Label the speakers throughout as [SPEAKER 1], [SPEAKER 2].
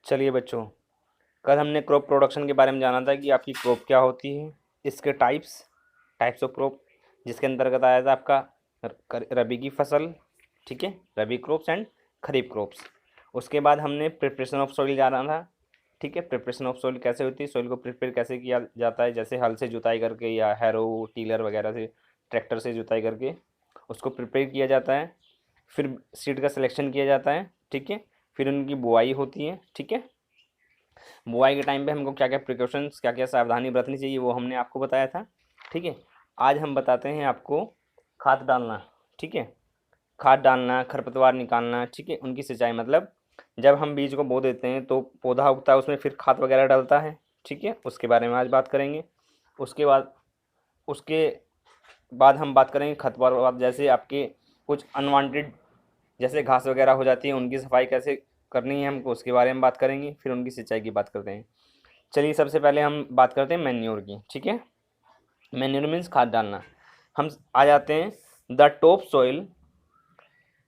[SPEAKER 1] चलिए बच्चों, कल हमने क्रॉप प्रोडक्शन के बारे में जाना था कि आपकी क्रॉप क्या होती है, इसके टाइप्स ऑफ क्रॉप, जिसके अंतर्गत आया था आपका रबी की फसल, ठीक है, रबी क्रॉप्स एंड खरीफ क्रॉप्स। उसके बाद हमने प्रिपरेशन ऑफ सॉइल जाना था, ठीक है। प्रिपरेशन ऑफ सॉइल कैसे होती है, सॉइल को प्रिपेयर कैसे किया जाता है, जैसे हल से जुताई करके या हैरो टीलर वगैरह से, ट्रैक्टर से जुताई करके उसको प्रिपेयर किया जाता है। फिर सीड का सिलेक्शन किया जाता है, ठीक है। फिर उनकी बुआई होती है, ठीक है। बुआई के टाइम पे हमको क्या क्या प्रिकॉशंस, क्या क्या सावधानी बरतनी चाहिए, वो हमने आपको बताया था, ठीक है। आज हम बताते हैं आपको खाद डालना, ठीक है। खाद डालना, खरपतवार निकालना, ठीक है, उनकी सिंचाई, मतलब जब हम बीज को बो देते हैं तो पौधा उगता है, उसमें फिर खाद वगैरह डलता है, ठीक है। उसके बारे में आज बात करेंगे। उसके बाद उसके बाद हम बात करेंगे खरपतवार, जैसे आपके कुछ अनवांटेड जैसे घास वगैरह हो जाती है, उनकी सफाई कैसे करनी है हमको, उसके बारे में बात करेंगे। फिर उनकी सिंचाई की बात करते हैं। चलिए सबसे पहले हम बात करते हैं मैन्योर की, ठीक है। मैन्योर मीन्स खाद डालना। हम आ जाते हैं, the top soil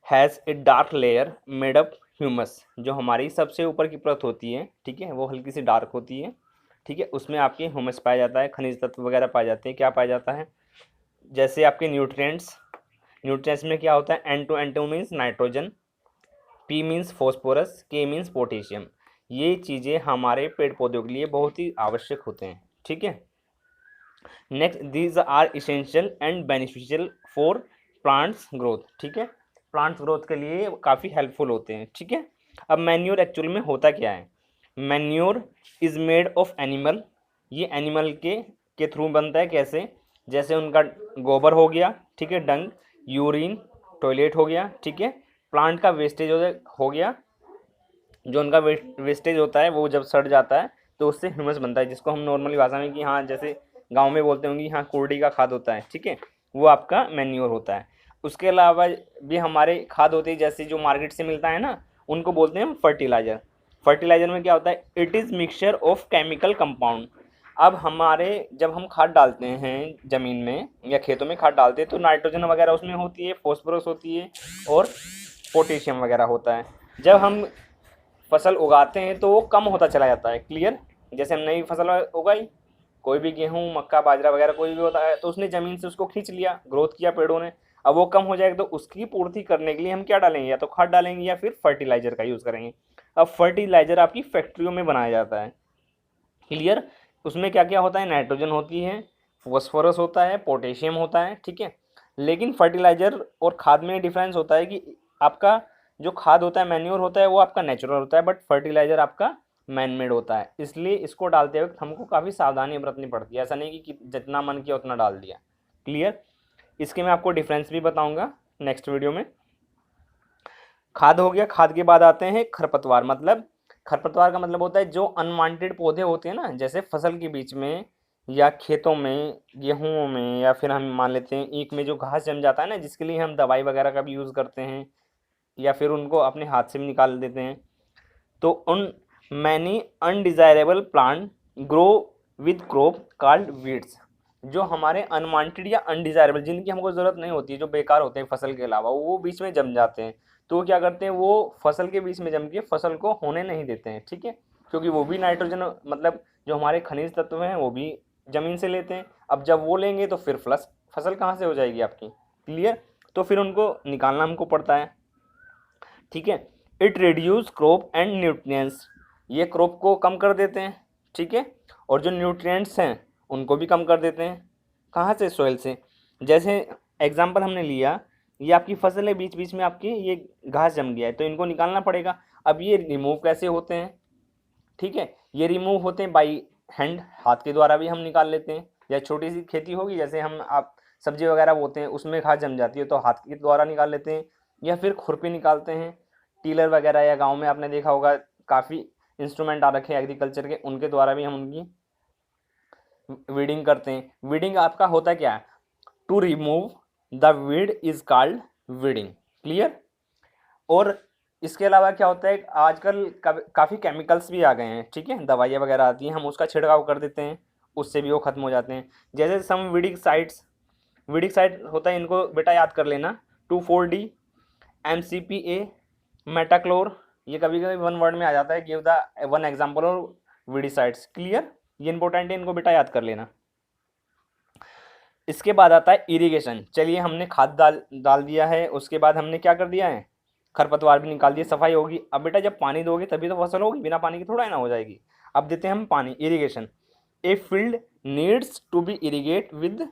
[SPEAKER 1] has a dark layer made up humus. जो हमारी सबसे ऊपर की परत होती है, ठीक है, वो हल्की सी डार्क होती है, ठीक है। उसमें आपके ह्यूमस पाया जाता है, खनिज तत्व वगैरह पाए जाते हैं। क्या पाया जाता है, जैसे आपके न्यूट्रिएंट्स। न्यूट्रिएंट्स में क्या होता है, N2 means nitrogen, P means phosphorus, K means potassium. ये चीज़ें हमारे पेड़ पौधों के लिए बहुत ही आवश्यक होते हैं, ठीक है। Next, these are essential and beneficial for plants growth, ठीक है। प्लांट्स ग्रोथ के लिए काफ़ी हेल्पफुल होते हैं, ठीक है। अब मैन्योर एक्चुअल में होता क्या है, manure is made of animal. ये एनिमल के थ्रू बनता है, कैसे, जैसे उनका गोबर हो गया, ठीक है, डंग, यूरिन, टॉयलेट हो गया, ठीक है। प्लांट का वेस्टेज हो गया, जो उनका वेस्टेज होता है वो जब सड़ जाता है तो उससे ह्यूमस बनता है, जिसको हम नॉर्मली भाषा में कि हाँ, जैसे गांव में बोलते होंगे हाँ कुर्डी का खाद होता है, ठीक है, वो आपका मैन्योर होता है। उसके अलावा भी हमारे खाद होते हैं, जैसे जो मार्केट से मिलता है ना, उनको बोलते हैं हम फर्टिलाइज़र। फर्टिलाइज़र में क्या होता है, it is mixture of chemical compound. अब हमारे जब हम खाद डालते हैं ज़मीन में या खेतों में खाद डालते हैं तो नाइट्रोजन वगैरह उसमें होती है, फॉस्फोरस होती है और पोटेशियम वगैरह होता है। जब हम फसल उगाते हैं तो वो कम होता चला जाता है, क्लियर। जैसे हम नई फसल उगाई, कोई भी गेहूँ, मक्का, बाजरा वगैरह कोई भी होता है, तो उसने ज़मीन से उसको खींच लिया, ग्रोथ किया पेड़ों ने। अब वो कम हो जाएगा तो उसकी पूर्ति करने के लिए हम क्या डालेंगे, या तो खाद डालेंगे या फिर फर्टिलाइज़र का यूज़ करेंगे। अब फर्टिलाइज़र आपकी फैक्ट्रियों में बनाया जाता है, क्लियर। उसमें क्या क्या होता है, नाइट्रोजन होती है, फॉस्फोरस होता है, पोटेशियम होता है, ठीक है। लेकिन फर्टिलाइज़र और खाद में डिफरेंस होता है कि आपका जो खाद होता है, मैन्योर होता है, वो आपका नेचुरल होता है, बट फर्टिलाइज़र आपका मैन मेड होता है। इसलिए इसको डालते वक्त हमको काफ़ी सावधानी बरतनी पड़ती है, ऐसा नहीं कि जितना मन किया उतना डाल दिया, क्लियर। इसके मैं आपको डिफरेंस भी बताऊंगा नेक्स्ट वीडियो में। खाद हो गया, खाद के बाद आते हैं खरपतवार। मतलब खरपतवार का मतलब होता है जो अनवांटेड पौधे होते हैं ना, जैसे फसल के बीच में या खेतों में, गेहूँ में, या फिर हम मान लेते हैं ईख में जो घास जम जाता है ना, जिसके लिए हम दवाई वगैरह का भी यूज़ करते हैं, या फिर उनको अपने हाथ से भी निकाल देते हैं। तो उन many undesirable plant grow with crop called weeds. जो हमारे अनवांटेड या अनडिज़ायरेबल, जिनकी हमको ज़रूरत नहीं होती है, जो बेकार होते हैं फसल के अलावा, वो बीच में जम जाते हैं। तो वो क्या करते हैं, वो फसल के बीच में जम के फसल को होने नहीं देते हैं, ठीक है। क्योंकि वो भी नाइट्रोजन, मतलब जो हमारे खनिज तत्व हैं वो भी ज़मीन से लेते हैं। अब जब वो लेंगे तो फिर फसल कहाँ से हो जाएगी आपकी, क्लियर। तो फिर उनको निकालना हमको पड़ता है, ठीक है। It reduce crop and nutrients. ये क्रॉप को कम कर देते हैं, ठीक है, और जो न्यूट्रिएंट्स हैं उनको भी कम कर देते हैं। कहाँ से, सॉइल से। जैसे एग्जांपल हमने लिया, ये आपकी फसल है, बीच बीच में आपकी ये घास जम गया है, तो इनको निकालना पड़ेगा। अब ये रिमूव कैसे होते हैं, ठीक है, ये रिमूव होते हैं बाई हैंड, हाथ के द्वारा भी हम निकाल लेते हैं। या छोटी सी खेती होगी, जैसे हम आप सब्जी वगैरह बोते हैं, उसमें घास जम जाती है तो हाथ के द्वारा निकाल लेते हैं, या फिर खुरपी निकालते हैं। टीलर वगैरह, या गांव में आपने देखा होगा काफ़ी इंस्ट्रूमेंट आ रखे हैं एग्रीकल्चर के, उनके द्वारा भी हम उनकी वीडिंग करते हैं। वीडिंग आपका होता क्या है, to remove the weed is called weeding, clear. और इसके अलावा क्या होता है, आजकल काफ़ी केमिकल्स भी आ गए हैं, ठीक है, दवाइयाँ वगैरह आती हैं, हम उसका छिड़काव कर देते हैं, उससे भी वो ख़त्म हो जाते हैं। जैसे सम विडिक साइड होता है, इनको बेटा याद कर लेना, 2,4-D, MCPA, मेटाक्लोर, ये कभी कभी वन वर्ड में आ जाता है, गिव द वन एग्जाम्पल और वीडिसाइड्स। क्लियर, ये इंपॉर्टेंट है, इनको बेटा याद कर लेना। इसके बाद आता है इरिगेशन। चलिए हमने खाद डाल डाल दिया है, उसके बाद हमने क्या कर दिया है, खरपतवार भी निकाल दिए, सफाई होगी। अब बेटा जब पानी दोगे तभी तो फसल होगी, बिना पानी के थोड़ा ही ना हो जाएगी। अब देते हैं हम पानी, irrigation. A field needs to be irrigate with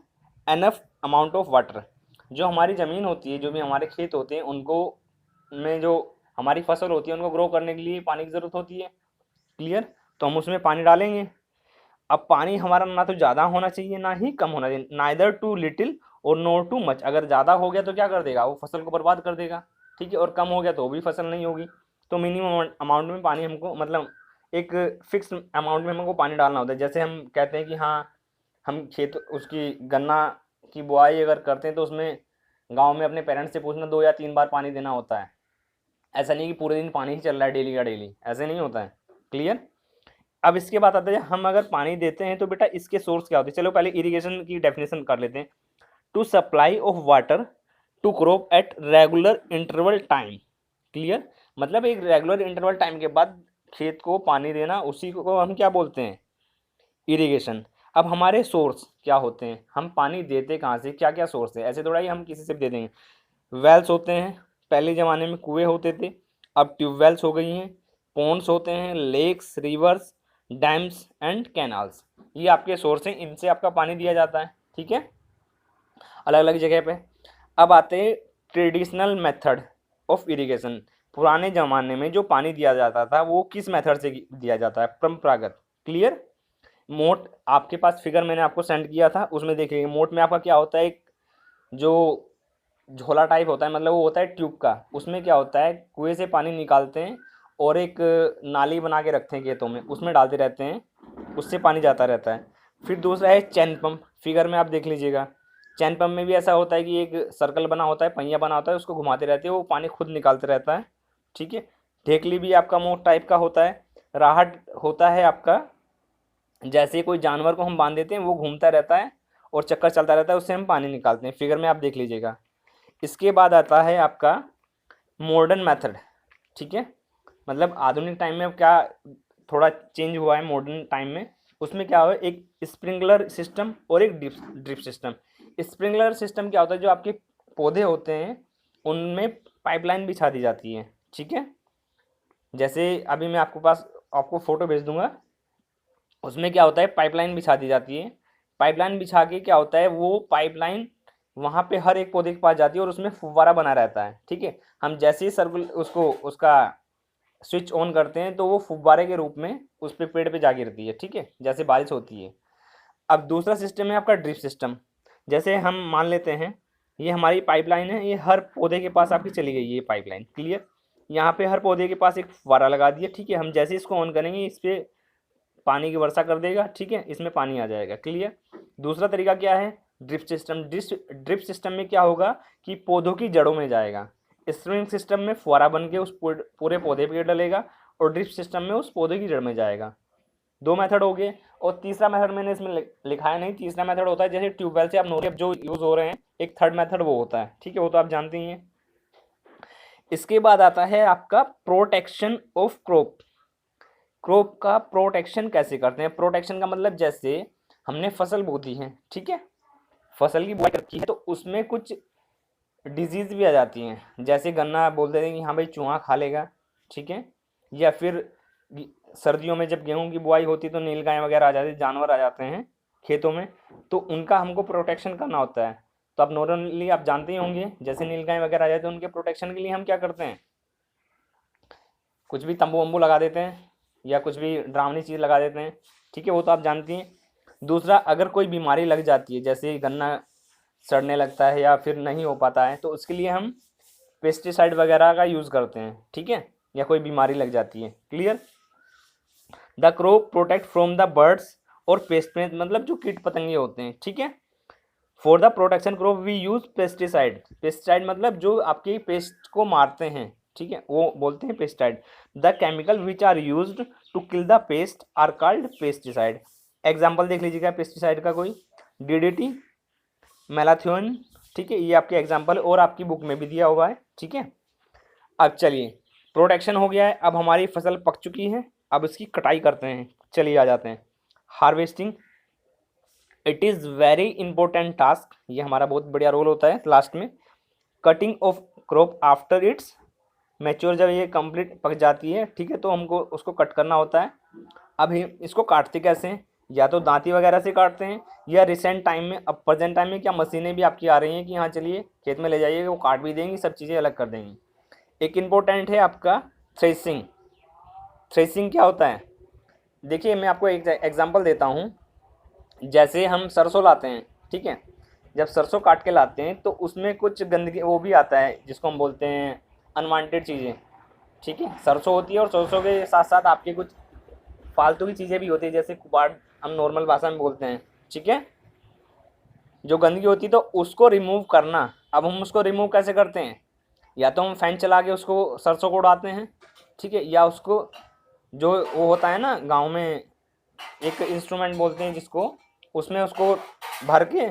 [SPEAKER 1] enough amount of water. जो हमारी ज़मीन होती है, जो भी हमारे खेत होते हैं, उनको में जो हमारी फसल होती है उनको ग्रो करने के लिए पानी की ज़रूरत होती है। क्लियर, तो हम उसमें पानी डालेंगे। अब पानी हमारा ना तो ज़्यादा होना चाहिए ना ही कम होना चाहिए, नाइदर टू लिटिल और नो टू मच। अगर ज़्यादा हो गया तो क्या कर देगा, वो फसल को बर्बाद कर देगा। ठीक है, और कम हो गया तो भी फसल नहीं होगी। तो मिनिमम अमाउंट में पानी हमको, मतलब एक फिक्स अमाउंट में हमको पानी डालना होता है। जैसे हम कहते हैं कि हाँ, हम खेत उसकी गन्ना की बुआई अगर करते हैं तो उसमें गाँव में अपने पेरेंट्स से पूछना 2 या 3 बार पानी देना होता है। ऐसा नहीं कि पूरे दिन पानी ही चल रहा है डेली का डेली, ऐसे नहीं होता है। क्लियर। अब इसके बाद आता है, हम अगर पानी देते हैं तो बेटा इसके सोर्स क्या होते हैं। चलो पहले इरिगेशन की डेफिनेशन कर लेते हैं। To supply of water to crop at regular interval time. Clear, मतलब एक रेगुलर इंटरवल टाइम के बाद खेत को पानी देना, उसी को हम क्या बोलते हैं, इरिगेशन। अब हमारे सोर्स क्या होते हैं, हम पानी देते कहाँ से, क्या क्या सोर्स है, ऐसे थोड़ा ही हम किसी से भी दे देंगे। वेल्स होते हैं, पहले ज़माने में कुएँ होते थे, अब ट्यूबवेल्स हो गई हैं। पॉन्ड्स होते हैं, lakes, rivers, dams and canals, ये आपके सोर्स हैं, इनसे आपका पानी दिया जाता है। ठीक है, अलग अलग जगह पे। अब आते हैं ट्रेडिशनल मेथड ऑफ इरिगेशन। पुराने ज़माने में जो पानी दिया जाता था वो किस मेथड से दिया जाता है, परंपरागत। क्लियर। मोट आपके पास फिगर मैंने आपको सेंड किया था, उसमें देखिए मोट में आपका क्या होता है, एक जो झोला टाइप होता है, मतलब वो होता है ट्यूब का। उसमें क्या होता है, कुएं से पानी निकालते हैं और एक नाली बना के रखते हैं खेतों में, उसमें डालते रहते हैं, उससे पानी जाता रहता है। फिर दूसरा है चैन पंप, फिगर में आप देख लीजिएगा। चैन पंप में भी ऐसा होता है कि एक सर्कल बना होता है, पहिया बना होता है, उसको घुमाते रहते हैं, वो पानी खुद निकालते रहता है। ठीक है। ढेकली भी आपका मोट टाइप का होता है। राहट होता है आपका, जैसे कोई जानवर को हम बांध देते हैं, वो घूमता रहता है और चक्कर चलता रहता है, उससे हम पानी निकालते हैं। फिगर में आप देख लीजिएगा। इसके बाद आता है आपका मॉडर्न मेथड। ठीक है, मतलब आधुनिक टाइम में क्या थोड़ा चेंज हुआ है मॉडर्न टाइम में। उसमें क्या हुआ, एक स्प्रिंकलर सिस्टम और एक drip drip system. Sprinkler system क्या होता है, जो आपके पौधे होते हैं उनमें पाइपलाइन बिछा दी जाती है। ठीक है, जैसे अभी मैं आपको फ़ोटो भेज दूंगा, उसमें क्या होता है, पाइपलाइन बिछा दी जाती है। पाइपलाइन बिछा के क्या होता है, वो पाइपलाइन वहाँ पे हर एक पौधे के पास जाती है और उसमें फुव्वारा बना रहता है। ठीक है, हम जैसे ही सर्कुल उसको उसका स्विच ऑन करते हैं तो वो फुव्वारे के रूप में उस पे पेड़ पे जा गिरती है। ठीक है, जैसे बारिश होती है। अब दूसरा सिस्टम है आपका ड्रिप सिस्टम। जैसे हम मान लेते हैं ये हमारी पाइपलाइन है, ये हर पौधे के पास आपकी चली गई ये पाइपलाइन। क्लियर, यहाँ पे हर पौधे के पास एक फुव्वारा लगा दिया। ठीक है, हम जैसे इसको ऑन करेंगे इस पर पानी की वर्षा कर देगा। ठीक है, इसमें पानी आ जाएगा। क्लियर। दूसरा तरीका क्या है, ड्रिप सिस्टम। ड्रिप सिस्टम में क्या होगा कि पौधों की जड़ों में जाएगा। स्प्रिंग सिस्टम में फुहारा बन के उस पूरे पौधे पे डलेगा और ड्रिप सिस्टम में उस पौधे की जड़ में जाएगा। 2 मेथड हो गए। और तीसरा मेथड मैंने इसमें लिखा है नहीं। तीसरा मेथड होता है जैसे ट्यूबवेल से आप नोरियप जो यूज़ हो रहे हैं, एक थर्ड मेथड वो होता है। ठीक है, वो तो आप जानते ही हैं। इसके बाद आता है आपका प्रोटेक्शन ऑफ क्रॉप। क्रॉप का प्रोटेक्शन कैसे करते हैं, प्रोटेक्शन का मतलब जैसे हमने फसल बो दी है। ठीक है, फसल की बुआई की है तो उसमें कुछ डिजीज़ भी आ जाती हैं, जैसे गन्ना बोल देते हैं कि हाँ भाई चूहा खा लेगा। ठीक है, या फिर सर्दियों में जब गेहूं की बुआई होती है तो नीलगाय वगैरह आ जाती है, जानवर आ जाते हैं खेतों में, तो उनका हमको प्रोटेक्शन करना होता है। तो आप नॉर्मली आप जानते ही होंगे, जैसे नीलगाय वगैरह आ जाते हैं उनके प्रोटेक्शन के लिए हम क्या करते हैं, कुछ भी तंबू वम्बू लगा देते हैं या कुछ भी डरावनी चीज़ लगा देते हैं। ठीक है, वो तो आप जानती हैं। दूसरा, अगर कोई बीमारी लग जाती है, जैसे गन्ना सड़ने लगता है या फिर नहीं हो पाता है, तो उसके लिए हम पेस्टिसाइड वगैरह का यूज़ करते हैं। ठीक है, या कोई बीमारी लग जाती है। Clear. The crop protect from the birds और पेस्ट, मतलब जो कीट पतंगे होते हैं। ठीक है, for the protection crop we use pesticide. Pesticide मतलब जो आपकी पेस्ट को मारते हैं। ठीक है, वो बोलते हैं pesticide. The chemical which are used to kill the pest are called pesticide. Example देख लीजिएगा पेस्टिसाइड का कोई, डीडीटी, मैलाथियोन। ठीक है, ये आपके एग्जाम्पल और आपकी बुक में भी दिया हुआ है। ठीक है, अब चलिए प्रोटेक्शन हो गया है। अब हमारी फसल पक चुकी है, अब इसकी कटाई करते हैं। चलिए आ जाते हैं harvesting. It is very important task, ये हमारा बहुत बढ़िया रोल होता है लास्ट में। Cutting of crop after it's mature, जब ये कंप्लीट पक जाती है, ठीक है, तो हमको उसको कट करना होता है। अब इसको काटते कैसे हैं, या तो दांती वगैरह से काटते हैं, या रिसेंट टाइम में, अब प्रेजेंट टाइम में क्या मशीनें भी आपकी आ रही हैं कि हाँ चलिए खेत में ले जाइए, वो काट भी देंगी, सब चीज़ें अलग कर देंगी। एक इम्पोर्टेंट है आपका थ्रेसिंग। थ्रेसिंग क्या होता है, देखिए मैं आपको एक एग्जांपल देता हूँ। जैसे हम सरसों लाते हैं, ठीक है, जब सरसों काट के लाते हैं तो उसमें कुछ गंदगी वो भी आता है जिसको हम बोलते हैं अनवांटेड चीज़ें, ठीक है। सरसों होती है और सरसों के साथ साथ आपके कुछ फालतू की चीज़ें भी होती है, जैसे कुबाड़ हम नॉर्मल भाषा में बोलते हैं, ठीक है, जो गंदगी होती है, तो उसको रिमूव करना। अब हम उसको रिमूव कैसे करते हैं, या तो हम फैन चला के उसको सरसों को उड़ाते हैं, ठीक है, या उसको जो वो होता है ना गांव में एक इंस्ट्रूमेंट बोलते हैं जिसको, उसमें उसको भर के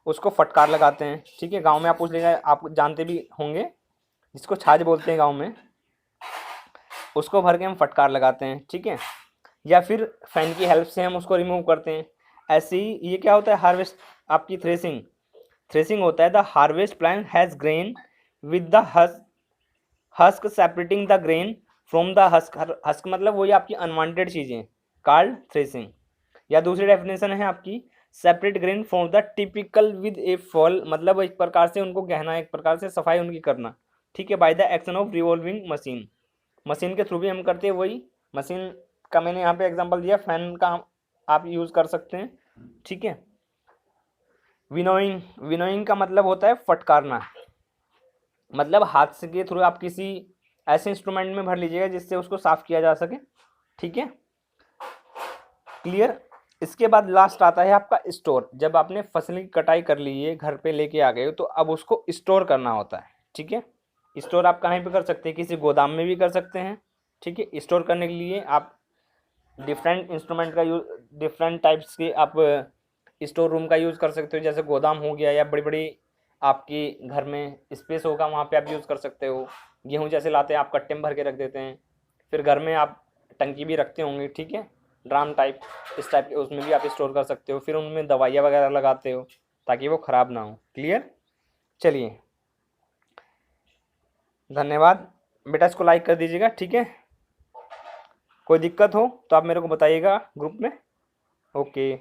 [SPEAKER 1] उसको फटकार लगाते हैं, ठीक है। गांव में आप पूछ लेंगे, आप जानते भी होंगे, जिसको छाछ बोलते हैं गांव में, उसको भर के हम फटकार लगाते हैं, ठीक है, या फिर फैन की हेल्प से हम उसको रिमूव करते हैं। ऐसे ही ये क्या होता है हार्वेस्ट, आपकी थ्रेसिंग। थ्रेसिंग होता है the harvest plant has grain with the husk separating the grain from the husk. Husk मतलब वही आपकी अनवांटेड चीज़ें, कार्ड थ्रेसिंग। या दूसरी डेफिनेशन है आपकी separate grain from the typical with A fall, मतलब एक प्रकार से उनको गहना, एक प्रकार से सफाई उनकी करना, ठीक है, by the action of revolving machine. Machine के थ्रू भी हम करते हैं वही। मशीन का मैंने यहाँ पे एग्जांपल दिया, फैन का आप यूज़ कर सकते हैं, ठीक है। विनोइंग, विनोइंग का मतलब होता है फटकारना, मतलब हाथ से के थ्रू आप किसी ऐसे इंस्ट्रूमेंट में भर लीजिएगा जिससे उसको साफ किया जा सके, ठीक है, क्लियर। इसके बाद लास्ट आता है आपका स्टोर। जब आपने फसल की कटाई कर ली है, घर पे लेके आ गए हो, तो अब उसको स्टोर करना होता है, ठीक है। स्टोर आप कहाँ पे कर सकते हैं, किसी गोदाम में भी कर सकते हैं, ठीक है। स्टोर करने के लिए आप डिफरेंट इंस्ट्रूमेंट का यूज, डिफरेंट टाइप्स के आप स्टोर रूम का यूज़ कर सकते हो, जैसे गोदाम हो गया, या बड़ी बड़ी आपकी घर में स्पेस होगा वहाँ पे आप यूज़ कर सकते हो। गेहूँ जैसे लाते हैं आप कट्टे में भर के रख देते हैं, फिर घर में आप टंकी भी रखते होंगे, ठीक है, ड्राम टाइप, इस टाइप के, उसमें भी आप स्टोर कर सकते हो। फिर उनमें दवाइयाँ वगैरह लगाते हो ताकि वो ख़राब ना हो, क्लियर। चलिए धन्यवाद बेटा, इसको लाइक कर दीजिएगा, ठीक है। कोई दिक्कत हो तो आप मेरे को बताइएगा ग्रुप में, ओके।